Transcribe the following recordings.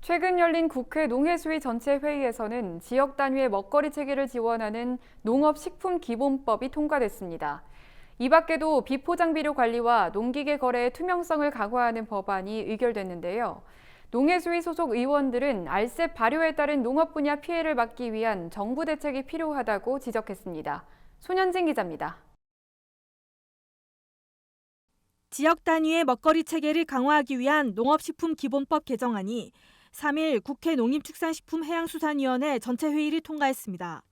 최근 열린 국회 농해수위 전체 회의에서는 지역 단위의 먹거리 체계를 지원하는 농업식품기본법이 통과됐습니다. 이 밖에도 비포장 비료 관리와 농기계 거래의 투명성을 강화하는 법안이 의결됐는데요. 농해수위 소속 의원들은 알셉 발효에 따른 농업 분야 피해를 막기 위한 정부 대책이 필요하다고 지적했습니다. 손현진 기자입니다. 지역 단위의 먹거리 체계를 강화하기 위한 농업식품기본법 개정안이 3일 국회 농림축산식품해양수산위원회 전체 회의를 통과했습니다.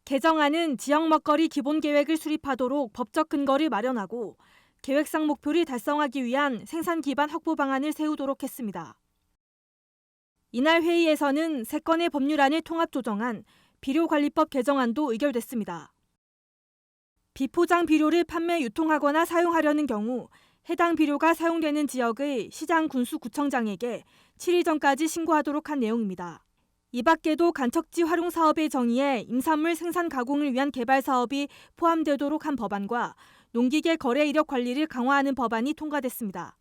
개정안은 지역 먹거리 기본 계획을 수립하도록 법적 근거를 마련하고 계획상 목표를 달성하기 위한 생산 기반 확보 방안을 세우도록 했습니다. 이날 회의에서는 3건의 법률안을 통합 조정한 비료관리법 개정안도 의결됐습니다. 비포장 비료를 판매, 유통하거나 사용하려는 경우 해당 비료가 사용되는 지역의 시장 군수구청장에게 7일 전까지 신고하도록 한 내용입니다. 이 밖에도 간척지 활용 사업의 정의에 임산물 생산 가공을 위한 개발 사업이 포함되도록 한 법안과 농기계 거래 이력 관리를 강화하는 법안이 통과됐습니다.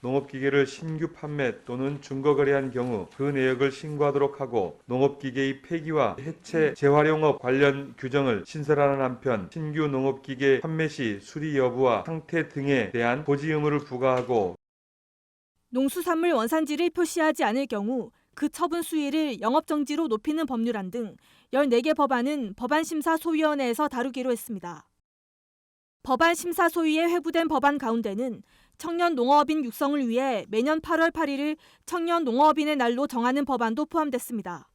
농업기계를 신규 판매 또는 중고 거래한 경우 그 내역을 신고하도록 하고 농업기계의 폐기와 해체 재활용업 관련 규정을 신설하는 한편 신규 농업기계 판매 시 수리 여부와 상태 등에 대한 고지 의무를 부과하고 농수산물 원산지를 표시하지 않을 경우 그 처분 수위를 영업정지로 높이는 법률안 등 14개 법안은 법안심사소위원회에서 다루기로 했습니다. 법안심사소위에 회부된 법안 가운데는 청년 농어업인 육성을 위해 매년 8월 8일을 청년 농어업인의 날로 정하는 법안도 포함됐습니다.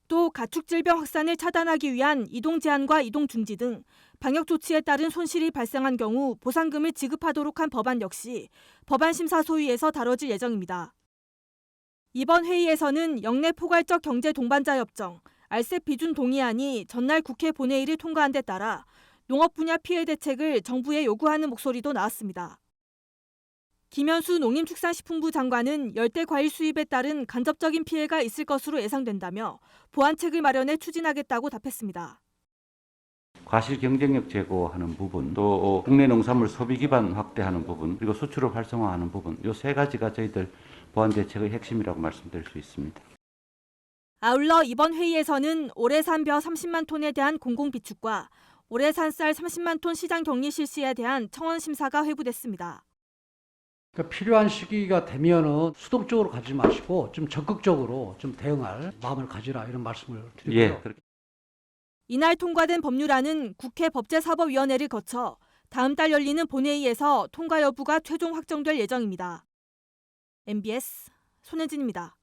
또 가축질병 확산을 차단하기 위한 이동 제한과 이동 중지 등 방역 조치에 따른 손실이 발생한 경우 보상금을 지급하도록 한 법안 역시 법안심사소위에서 다뤄질 예정입니다. 이번 회의에서는 영내 포괄적 경제 동반자 협정, 알셉 비준 동의안이 전날 국회 본회의를 통과한 데 따라 농업 분야 피해 대책을 정부에 요구하는 목소리도 나왔습니다. 김현수 농림축산식품부 장관은 열대 과일 수입에 따른 간접적인 피해가 있을 것으로 예상된다며 보완책을 마련해 추진하겠다고 답했습니다. 과실 경쟁력 제고하는 부분, 또 국내 농산물 소비 기반 확대하는 부분, 그리고 수출을 활성화하는 부분, 이 3가지가 저희들 보완 대책의 핵심이라고 말씀드릴 수 있습니다. 아울러 이번 회의에서는 올해 산 벼 30만 톤에 대한 공공비축과 올해 산 쌀 30만 톤 시장 격리 실시에 대한 청원 심사가 회부됐습니다. 그러니까 필요한 시기가 되면은 수동적으로 가지 마시고 좀 적극적으로 좀 대응할 마음을 가지라 이런 말씀을 드리고요. 그렇게. 이날 통과된 법률안은 국회 법제사법위원회를 거쳐 다음 달 열리는 본회의에서 통과 여부가 최종 확정될 예정입니다. MBS 손혜진입니다.